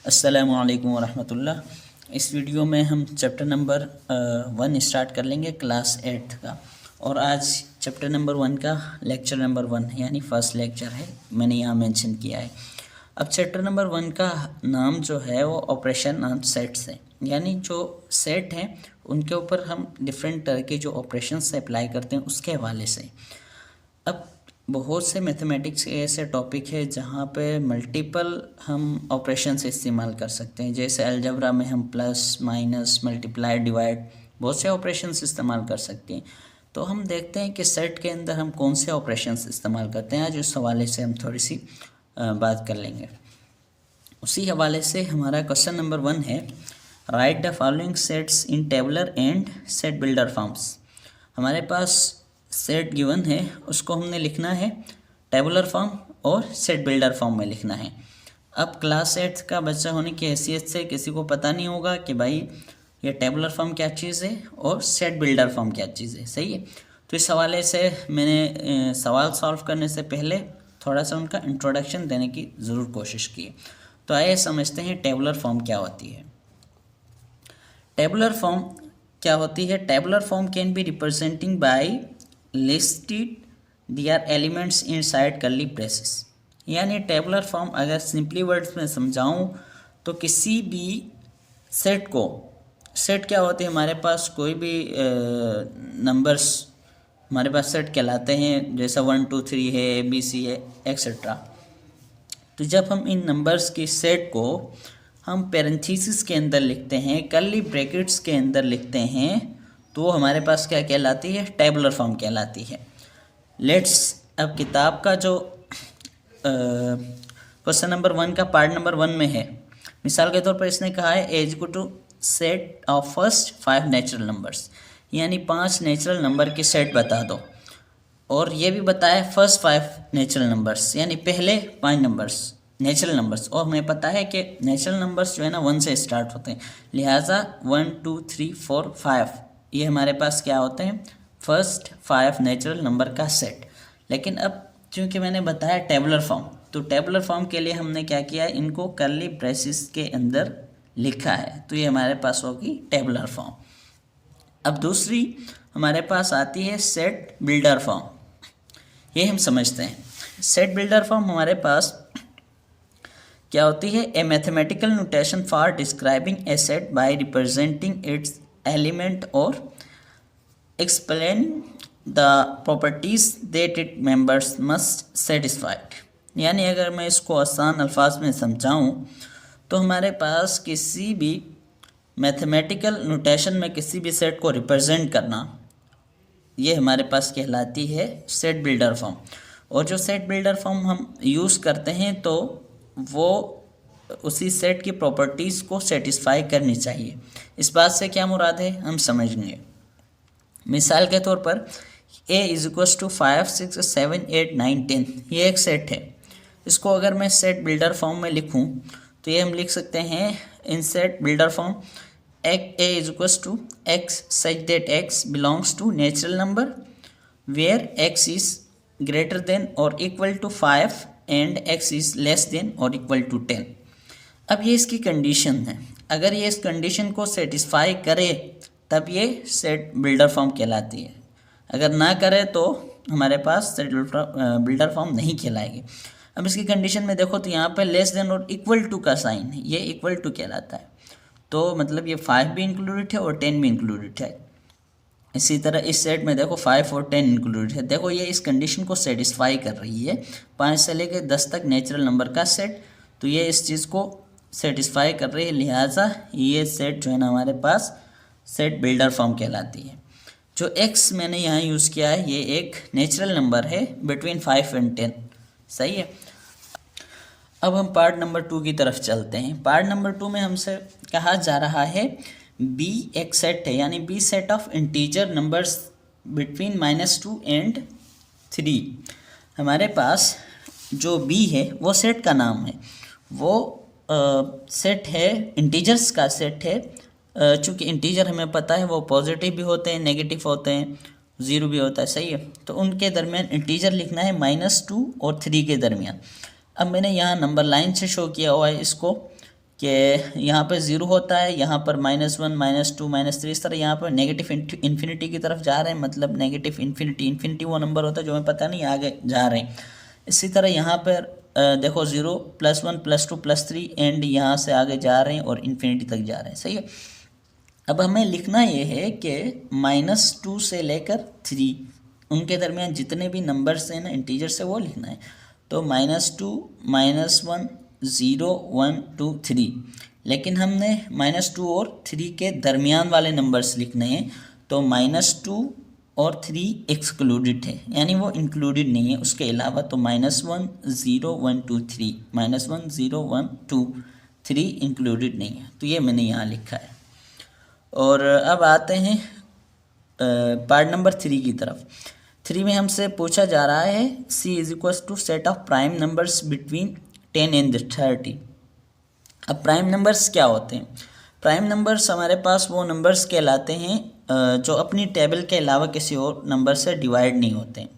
अस्सलामुअलैकुम वरहमतुल्लाह। इस वीडियो में हम चैप्टर नंबर 1 स्टार्ट कर लेंगे क्लास 8 का। और आज चैप्टर नंबर 1 का लेक्चर नंबर 1 यानी फर्स्ट लेक्चर है, मैंने यहाँ मेंशन किया है। अब चैप्टर नंबर 1 का नाम जो है वो ऑपरेशन ऑन सेट्स है, यानी जो सेट हैं उनके ऊपर हम डिफरेंट तरह के जो ऑपरेशंस अप्लाई करते हैं उसके हवाले से। अब बहुत से मैथमेटिक्स के ऐसे टॉपिक है जहाँ पे मल्टीपल हम ऑपरेशंस इस्तेमाल कर सकते हैं, जैसे अलजबरा में हम प्लस माइनस मल्टीप्लाई डिवाइड बहुत से ऑपरेशंस इस्तेमाल कर सकते हैं। तो हम देखते हैं कि सेट के अंदर हम कौन से ऑपरेशंस इस्तेमाल करते हैं। आज उस हवाले से हम थोड़ी सी बात कर लेंगे। उसी हवाले से हमारा क्वेश्चन नंबर 1 है, right the following sets in tabular and set builder forms. हमारे पास सेट गिवन है, उसको हमने लिखना है टेबुलर फॉर्म और सेट बिल्डर फॉर्म में लिखना है। अब क्लास 8 का बच्चा होने की हैसियत से किसी को पता नहीं होगा कि भाई ये टेबुलर फॉर्म क्या चीज़ है और सेट बिल्डर फॉर्म क्या चीज़ है, सही है। तो इस हवाले से मैंने सवाल सॉल्व करने से पहले थोड़ा सा उनका इंट्रोडक्शन देने की ज़रूर कोशिश की। तो आइए समझते हैं टेबुलर फॉर्म क्या होती है। टेबुलर फॉर्म क्या होती है? Tabular form can be representing by listed their elements inside curly braces. यानी टेबुलर फॉर्म अगर सिंपली वर्ड्स में समझाऊं तो किसी भी सेट को, सेट क्या होते हैं, हमारे पास कोई भी नंबर्स हमारे पास सेट कहलाते हैं, जैसा 1 2 3 है, ABC है, एक्सेट्रा। तो जब हम इन नंबर्स की सेट को हम पैरेंथेसिस के अंदर लिखते हैं, कर्ली ब्रैकेट्स के अंदर लिखते हैं, तो हमारे पास क्या कहलाती है? टेबुलर फॉर्म कहलाती है। लेट्स अब किताब का जो क्वेश्चन नंबर 1 का पार्ट नंबर 1 में है, मिसाल के तौर पर इसने कहा है A equal to set of first 5 natural numbers, यानी 5 नेचुरल नंबर की सेट बता दो। और ये भी बताया फर्स्ट 5 नेचुरल नंबर्स, यानी पहले 5 नंबर्स नेचुरल नंबर्स। और हमें पता है कि नेचुरल नंबर्स जो है ना 1 से स्टार्ट होते हैं, लिहाजा 1 2 3 4 5 ये हमारे पास क्या होते हैं? फर्स्ट 5 नेचुरल नंबर का सेट। लेकिन अब चूंकि मैंने बताया टेबुलर फॉर्म, तो टेबुलर फॉर्म के लिए हमने क्या किया है? इनको कर्ली ब्रेसेस के अंदर लिखा है, तो ये हमारे पास होगी टेबुलर फॉर्म। अब दूसरी हमारे पास आती है सेट बिल्डर फॉर्म। ये हम समझते हैं। सेट बिल्डर फॉर्म हमारे पास क्या होती है? A mathematical notation for describing a set by representing its element और explain the properties that it members must satisfied. यानी अगर मैं इसको आसान अल्फाज में समझाऊं तो हमारे पास किसी भी मैथमेटिकल नोटेशन में किसी भी सेट को रिप्रेजेंट करना, ये हमारे पास कहलाती है सेट बिल्डर फॉर्म। और जो सेट बिल्डर फॉर्म हम यूज़ करते हैं तो वो उसी सेट की प्रॉपर्टीज़ को सेटिस्फाई करनी चाहिए। इस बात से क्या मुराद है हम समझेंगे। मिसाल के तौर पर a इज इक्वल्स टू 5 6 7 8 9 10, ये एक सेट है। इसको अगर मैं सेट बिल्डर फॉर्म में लिखूं तो ये हम लिख सकते हैं in set builder form a is equals to x such that x belongs to natural number where x is greater than और equal to 5 and x is less than और इक्वल टू 10। अब ये इसकी कंडीशन है, अगर ये इस condition को सेटिस्फाई करे तब ये सेट बिल्डर फॉर्म कहलाती है। अगर ना करे तो हमारे पास सेट बिल्डर फॉर्म नहीं कहलाएगी। अब इसकी कंडीशन में देखो तो यहाँ पे लेस देन और इक्वल टू का साइन है, ये इक्वल टू कहलाता है। तो मतलब ये 5 भी इंक्लूडेड है और 10 भी इंक्लूडेड है। इसी तरह इस सेट में देखो 5 और 10 इंक्लूडेड है। देखो ये इस कंडीशन को सेटिस्फाई कर रही है, 5 से लेकर 10 तक नेचुरल नंबर का सेट, तो ये इस चीज़ को सेटिस्फाई कर रही है, लिहाजा ये सेट जो है ना हमारे पास सेट बिल्डर फॉर्म कहलाती है। जो x मैंने यहाँ यूज़ किया है ये एक नेचुरल नंबर है बिटवीन 5 एंड 10, सही है। अब हम पार्ट नंबर 2 की तरफ चलते हैं। पार्ट नंबर 2 में हमसे कहा जा रहा है b एक सेट है, यानी b set of integer numbers between -2 and 3। हमारे पास जो b है वो सेट का नाम है, वो सेट है, इंटीजर्स का सेट है। चूँकि इंटीजर हमें पता है वो पॉजिटिव भी होते हैं, नेगेटिव होते हैं, 0 भी होता है, सही है। तो उनके दरमियान इंटीजर लिखना है -2 और 3 के दरमियान। अब मैंने यहाँ नंबर लाइन से शो किया हुआ है इसको कि यहाँ पे 0 होता है, यहाँ पर -1 -2 -3, इस तरह यहाँ पर नेगेटिव इन्फिनिटी की तरफ जा रहे हैं, मतलब नेगेटिव इन्फिनिटी वो नंबर होता है जो हमें पता नहीं आगे जा रहे हैं। इसी तरह यहाँ पर देखो 0 +1 +2 +3 एंड यहाँ से आगे जा रहे हैं और इन्फिनिटी तक जा रहे हैं। सही है। अब हमें लिखना ये है कि -2 से लेकर 3 उनके दरमियान जितने भी नंबर्स हैं ना इंटीजर से, वो लिखना है। तो -2 -1 0 1 2 3, लेकिन हमने -2 और 3 के दरमियान वाले नंबर्स लिखने हैं। तो -2 और 3 एक्सक्लूडेड है, यानी वो इंक्लूडेड नहीं है उसके अलावा। तो -1 0 1 2 3, -1 0 1 2 3 इंक्लूडेड नहीं है, तो ये मैंने यहाँ लिखा है। और अब आते हैं पार्ट नंबर 3 की तरफ। 3 में हमसे पूछा जा रहा है C = set of prime numbers between 10 and 30। अब प्राइम नंबर्स क्या होते हैं? प्राइम नंबर्स हमारे पास वो नंबर्स कहलाते हैं जो अपनी टेबल के अलावा किसी और नंबर से डिवाइड नहीं होते हैं।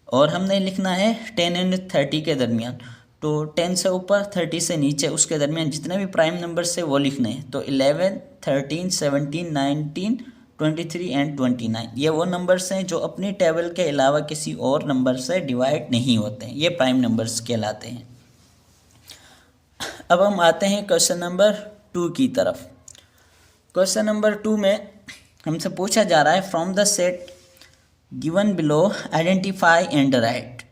और हमने लिखना है 10 एंड 30 के दरमियान। तो 10 से ऊपर 30 से नीचे उसके दरमियान जितने भी प्राइम नंबर्स है वो लिखने हैं। तो 11 13 17 19 23 एंड 29 ये वो नंबर्स हैं जो अपनी टेबल के अलावा किसी और नंबर से डिवाइड नहीं होते हैं, ये प्राइम नंबर्स कहलाते हैं। अब हम आते हैं क्वेश्चन नंबर 2 की तरफ। क्वेश्चन नंबर 2 में हमसे पूछा जा रहा है from the set given below identify and right.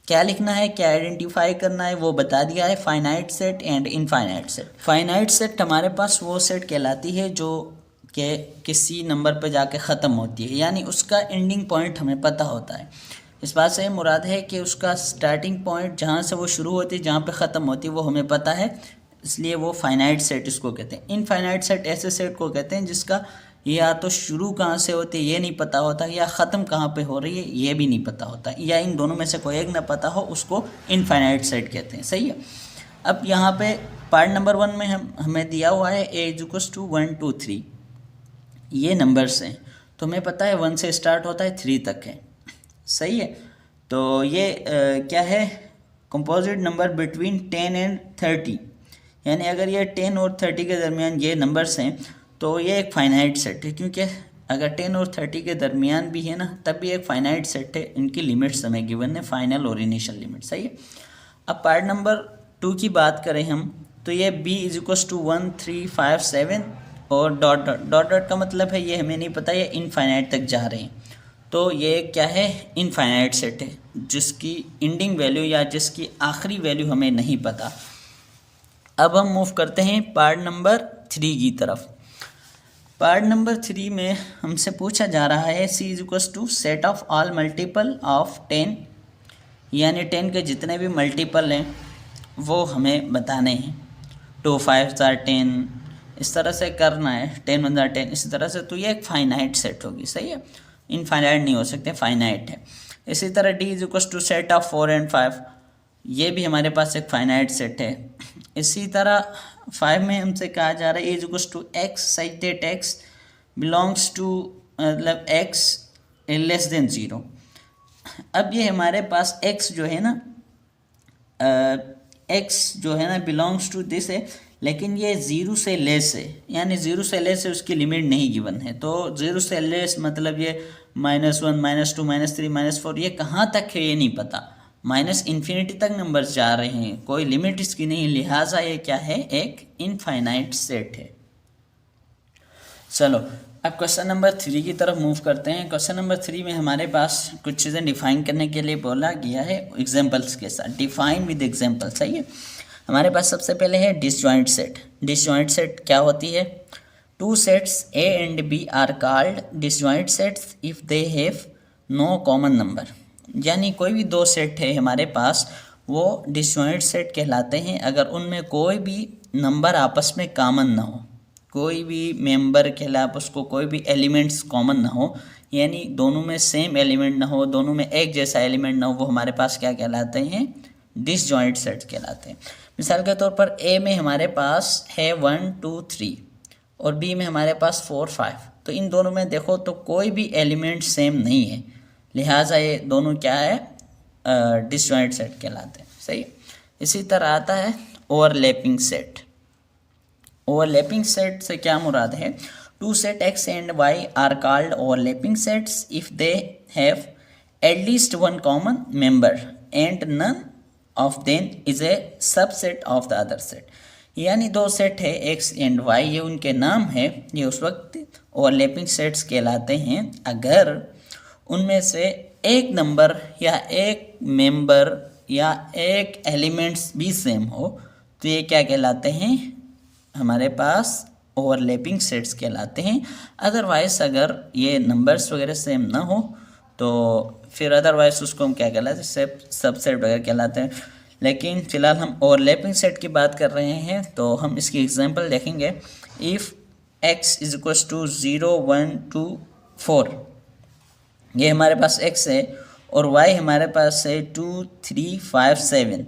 क्या लिखना है, क्या आइडेंटिफाई करना है, वो बता दिया है। Finite set and infinite set. Finite set हमारे पास वो सेट कहलाती है जो कि किसी नंबर पर जाके ख़त्म होती है, यानी उसका एंडिंग पॉइंट हमें पता होता है। इस बात से मुराद है कि उसका स्टार्टिंग पॉइंट जहाँ से वो शुरू होती है, जहाँ पे ख़त्म होती है, वो हमें पता है, इसलिए वो फाइनाइट सेट इसको कहते हैं। इनफाइनाइट सेट ऐसे सेट को कहते हैं जिसका या तो शुरू कहाँ से होती है ये नहीं पता होता, या ख़त्म कहाँ पे हो रही है ये भी नहीं पता होता, या इन दोनों में से कोई एक ना पता हो, उसको इनफाइनाइट सेट कहते हैं। सही है। अब यहाँ पे पार्ट नंबर 1 में हमें दिया हुआ है A = 1 2 3, ये नंबर्स हैं। तो हमें पता है 1 से स्टार्ट होता है 3 तक है। सही है। तो ये क्या है, कंपोजिट नंबर बिटवीन 10 एंड 30, यानी अगर ये 10 और 30 के दरमियान ये नंबर्स हैं तो ये एक फाइनाइट सेट है, क्योंकि अगर 10 और 30 के दरमियान भी है ना तब भी एक फाइनाइट सेट है। इनकी लिमिट्स हमें गिवन है, फाइनल और इनिशियल लिमिट। सही है। अब पार्ट नंबर 2 की बात करें हम, तो ये B = 1 3 5 7 और डॉट डॉट डॉट डॉट का मतलब है ये हमें नहीं पता, ये इनफाइनाइट तक जा रहे हैं। तो ये क्या है, इनफाइनाइट सेट है जिसकी एंडिंग वैल्यू या जिसकी आखिरी वैल्यू हमें नहीं पता। अब हम मूव करते हैं पार्ट नंबर 3 की तरफ। पार्ट नंबर 3 में हमसे पूछा जा रहा है C = set of all multiple of 10, यानी 10 के जितने भी मल्टीपल हैं वो हमें बताने हैं। 2 5 10, इस तरह से करना है, 10 1 10, इसी तरह से। तो ये एक फाइनाइट सेट होगी। सही है। इनफाइनाइट नहीं हो सकते, फाइनाइट है। इसी तरह D = सेट ऑफ 4 एंड 5, ये भी हमारे पास एक फाइनाइट सेट है। इसी तरह 5 में हमसे कहा जा रहा है A = x such that x belongs to मतलब x <0। अब ये हमारे पास x जो है ना बिलोंग्स टू दिस है, लेकिन ये 0 से लेस है, यानी 0 से लेस है, उसकी लिमिट नहीं गिवन है। तो 0 से लेस मतलब ये -1 -2 -3 -4 ये कहाँ तक है ये नहीं पता, -इन्फिनिटी तक नंबर्स जा रहे हैं, कोई लिमिट इसकी नहीं, लिहाजा ये क्या है, एक इनफाइनाइट सेट है। चलो अब क्वेश्चन नंबर 3 की तरफ मूव करते हैं। क्वेश्चन नंबर 3 में हमारे पास कुछ चीज़ें डिफाइन करने के लिए बोला गया है एग्जांपल्स के साथ। Define with example. सही है। हमारे पास सबसे पहले है डिसजॉइंट सेट। डिसजॉइंट सेट क्या होती है, 2 sets A and B are called disjoint sets if they have no common number, यानी कोई भी 2 सेट है हमारे पास वो डिसजॉइंट सेट कहलाते हैं अगर उनमें कोई भी नंबर आपस में कॉमन ना हो, कोई भी मेंबर के खिलाफ उसको कोई भी एलिमेंट्स कॉमन ना हो, यानी दोनों में सेम एलिमेंट ना हो, दोनों में एक जैसा एलिमेंट ना हो, वो हमारे पास क्या कहलाते हैं, डिसजॉइंट सेट कहलाते हैं। मिसाल के तौर पर A में हमारे पास है 1 2 3 और B में हमारे पास 4 5, तो इन दोनों में देखो तो कोई भी एलिमेंट सेम नहीं है, लिहाजा ये दोनों क्या है, डिसजॉइंट सेट कहलाते हैं। सही। इसी तरह आता है ओवरलैपिंग सेट। ओवरलैपिंग सेट से क्या मुराद है? Two set X and Y are called overlapping sets if they have at least one common member and none of them is a subset of the other set. यानी दो set है x and Y, ये उनके नाम है, ये उस वक्त ओवरलैपिंग सेट्स कहलाते हैं अगर उनमें से एक नंबर या एक मेंबर या एक एलिमेंट्स भी सेम हो, तो ये क्या कहलाते हैं? हमारे पास ओवरलैपिंग सेट्स कहलाते हैं। अदरवाइज अगर ये नंबर्स वगैरह सेम ना हो तो फिर अदरवाइज उसको हम क्या कहलाते हैं? सबसेट वगैरह कहलाते हैं। लेकिन फ़िलहाल हम ओवरलैपिंग सेट की बात कर रहे हैं, तो हम इसकी एग्जांपल देखेंगे। If x is equals to 0 1 2 4, ये हमारे पास x है और y हमारे पास है 2 3 5 7।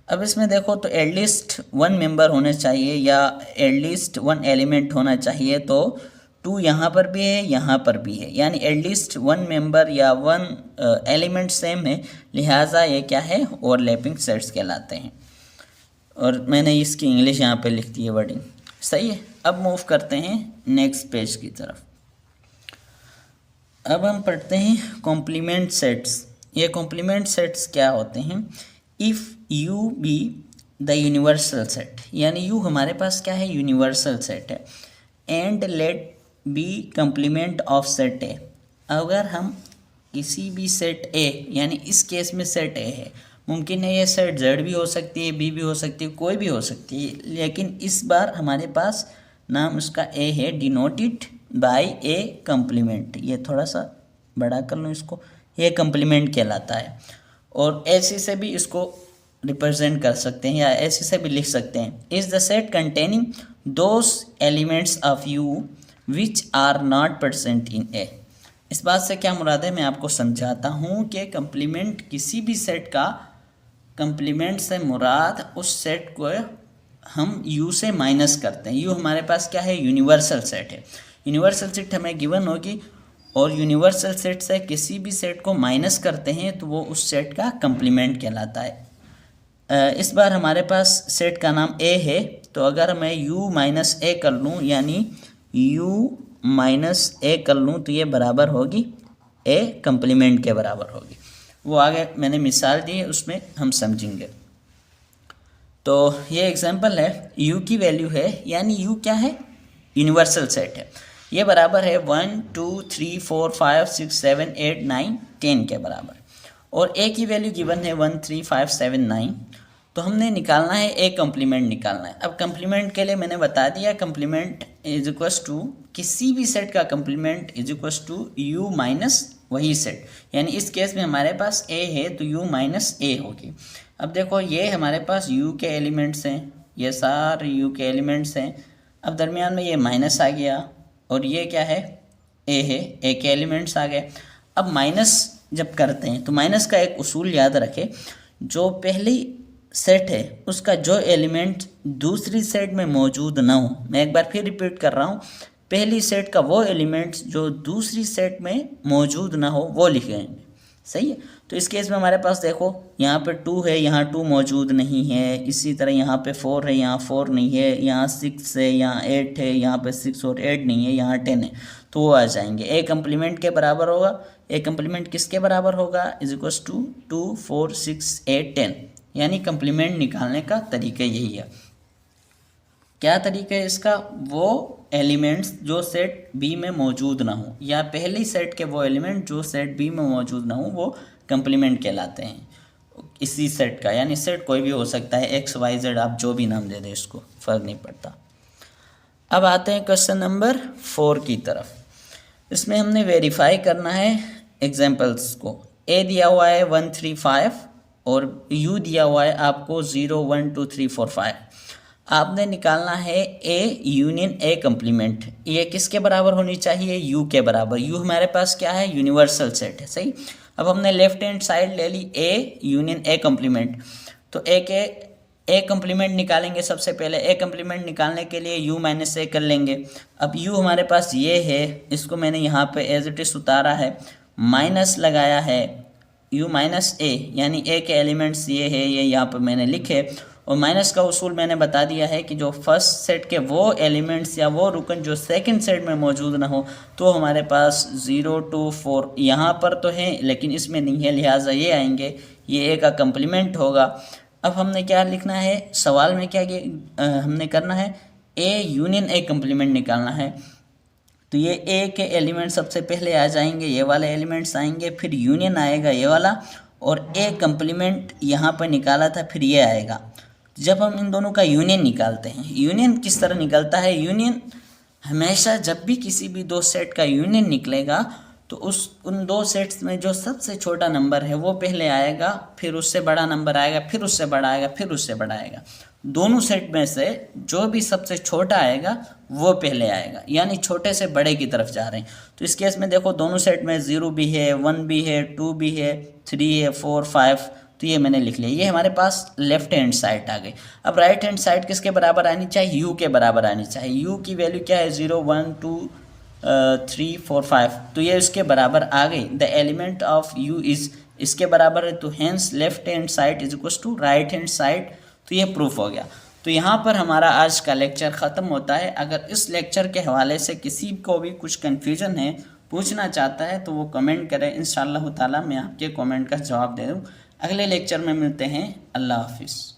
अब इसमें देखो तो एटलीस्ट वन मेंबर होने चाहिए या एटलीस्ट वन एलिमेंट होना चाहिए, तो 2 यहाँ पर भी है, यहाँ पर भी है, यानी एटलीस्ट वन मेंबर या वन एलिमेंट सेम है, लिहाजा ये क्या है? ओवरलैपिंग सेट्स कहलाते हैं। और मैंने इसकी इंग्लिश यहाँ पे लिख दी है वर्डिंग, सही है। अब मूव करते हैं नेक्स्ट पेज की तरफ। अब हम पढ़ते हैं कॉम्प्लीमेंट सेट्स। ये कॉम्प्लीमेंट सेट्स क्या होते हैं? If U be the universal set, यानी यू हमारे पास क्या है? यूनिवर्सल सेट है। And let B complement of set A, अगर हम किसी भी सेट ए, यानी इस केस में सेट ए है, मुमकिन है ये सेट जेड भी हो सकती है, बी भी हो सकती है, कोई भी हो सकती है, लेकिन इस बार हमारे पास नाम उसका ए है, डिनोटेड बाय ए कम्प्लीमेंट। ये थोड़ा सा बड़ा कर लूँ इसको, ये कम्प्लीमेंट कहलाता है। और ऐसे से भी इसको रिप्रेजेंट कर सकते हैं या ऐसे से भी लिख सकते हैं। Is the set containing those elements of U which are not present in A. इस बात से क्या मुराद है मैं आपको समझाता हूँ कि कम्प्लीमेंट किसी भी सेट का, कम्प्लीमेंट से मुराद उस सेट को हम यू से माइनस करते हैं। यू हमारे पास क्या है? यूनिवर्सल सेट है। यूनिवर्सल सेट हमें गिवन होगी और यूनिवर्सल सेट से किसी भी सेट को माइनस करते हैं तो वो उस सेट का कम्प्लीमेंट कहलाता है। इस बार हमारे पास सेट का नाम ए है, तो अगर मैं u माइनस ए कर लूँ, यानी u माइनस ए कर लूँ, तो ये बराबर होगी ए कम्प्लीमेंट के बराबर होगी। वो आगे मैंने मिसाल दी है, उसमें हम समझेंगे। तो ये एग्जांपल है, u की वैल्यू है, यानी u क्या है? यूनिवर्सल सेट है। ये बराबर है 1 2 3 4 5 6 7 8 9 10 के बराबर, और ए की वैल्यू गिवन है 1 3 5 7 9। तो हमने निकालना है ए कम्प्लीमेंट निकालना है। अब कम्प्लीमेंट के लिए मैंने बता दिया, कम्प्लीमेंट इज इक्वल्स टू किसी भी सेट का complement is equals to U minus वही सेट, यानी इस केस में हमारे पास ए है तो यू माइनस ए होगी। अब देखो ये हमारे पास यू के एलिमेंट्स हैं, ये सारे यू के एलिमेंट्स हैं। अब दरमियान में ये माइनस आ गया और ये क्या है? ए है, ए के एलिमेंट्स आ गए। अब माइनस जब करते हैं तो माइनस का एक उसूल याद रखें, जो पहली सेट है उसका जो एलिमेंट दूसरी सेट में मौजूद ना हो, मैं एक बार फिर रिपीट कर रहा हूँ, पहली सेट का वो एलिमेंट जो दूसरी सेट में मौजूद ना हो वो लिखेंगे, सही है। तो इस केस में हमारे पास देखो यहाँ पे 2 है, यहाँ 2 मौजूद नहीं है, इसी तरह यहाँ पे 4 है, यहाँ 4 नहीं है, यहाँ 6 है, यहाँ 8 है, यहाँ पे 6 और 8 नहीं है, यहाँ 10 है, तो वो आ जाएंगे। ए कम्प्लीमेंट के बराबर होगा, ए कम्प्लीमेंट किसके बराबर होगा? इज इक्वल्स टू 2 4 6 8 10, यानी कम्प्लीमेंट निकालने का तरीका यही है। क्या तरीका है इसका? वो एलिमेंट्स जो सेट बी में मौजूद ना हो, या पहली सेट के वो एलिमेंट जो सेट बी में मौजूद ना हो, वो कम्प्लीमेंट कहलाते हैं इसी सेट का। यानी सेट कोई भी हो सकता है, एक्स वाई जेड, आप जो भी नाम दे दें, इसको फ़र्क नहीं पड़ता। अब आते हैं क्वेश्चन नंबर 4 की तरफ। इसमें हमने वेरीफाई करना है एग्जाम्पल्स को। ए दिया हुआ है 1 3 5 और यू दिया हुआ है आपको 0 1 2 3 4 5। आपने निकालना है ए यूनियन ए कम्प्लीमेंट। ये किसके बराबर होनी चाहिए? यू के बराबर। यू हमारे पास क्या है? यूनिवर्सल सेट है, सही। अब हमने लेफ्ट हैंड साइड ले ली ए यूनियन ए कम्प्लीमेंट, तो ए के ए कम्प्लीमेंट निकालेंगे। सबसे पहले ए कम्प्लीमेंट निकालने के लिए यू माइनस ए कर लेंगे। अब यू हमारे पास ये है, इसको मैंने यहाँ पे एज इट इज उतारा है, माइनस लगाया है यू माइनस ए, यानी ए के एलिमेंट्स ये है, ये यहाँ पर मैंने लिखे, और माइनस का उसूल मैंने बता दिया है कि जो फर्स्ट सेट के वो एलिमेंट्स या वो रुकन जो सेकंड सेट में मौजूद ना हो, तो हमारे पास 0 2 4 यहाँ पर तो है लेकिन इसमें नहीं है, लिहाजा ये आएंगे, ये ए का कम्प्लीमेंट होगा। अब हमने क्या लिखना है सवाल में, क्या हमने करना है ए यूनियन ए कम्प्लीमेंट निकालना है। तो ये ए के एलिमेंट सबसे पहले आ जाएंगे, ये वाले एलिमेंट्स आएंगे, फिर यूनियन आएगा ये वाला, और ए कम्प्लीमेंट यहाँ पर निकाला था, फिर ये आएगा। जब हम इन दोनों का यूनियन निकालते हैं, यूनियन किस तरह निकलता है, यूनियन हमेशा जब भी किसी भी दो सेट का यूनियन निकलेगा तो उन दो सेट्स में जो सबसे छोटा नंबर है वो पहले आएगा, फिर उससे बड़ा नंबर आएगा, फिर उससे बड़ा आएगा, फिर उससे बड़ा आएगा। दोनों सेट में से जो भी सबसे छोटा आएगा वो पहले आएगा, यानी छोटे से बड़े की तरफ जा रहे हैं। तो इस केस में देखो दोनों सेट में 0 भी है, 1 भी है, 2 भी है, 3 है, 4 5, तो ये मैंने लिख लिया। ये हमारे पास लेफ्ट हैंड साइड आ गई। अब राइट हैंड साइड किसके बराबर आनी चाहिए, यू के बराबर आनी चाहिए। यू की वैल्यू क्या है 0 1 2 3 4 5, तो ये इसके बराबर आ गई। The element of U is इसके बराबर है, तो hence left hand side is equal to right hand side, तो ये प्रूफ हो गया। तो यहाँ पर हमारा आज का लेक्चर ख़त्म होता है। अगर इस लेक्चर के हवाले से किसी को भी कुछ कन्फ्यूजन है, पूछना चाहता है, तो वो कमेंट करें, इंशाअल्लाह ताला मैं आपके कमेंट का जवाब दे दूँ। अगले लेक्चर में मिलते हैं। अल्लाह हाफिज़।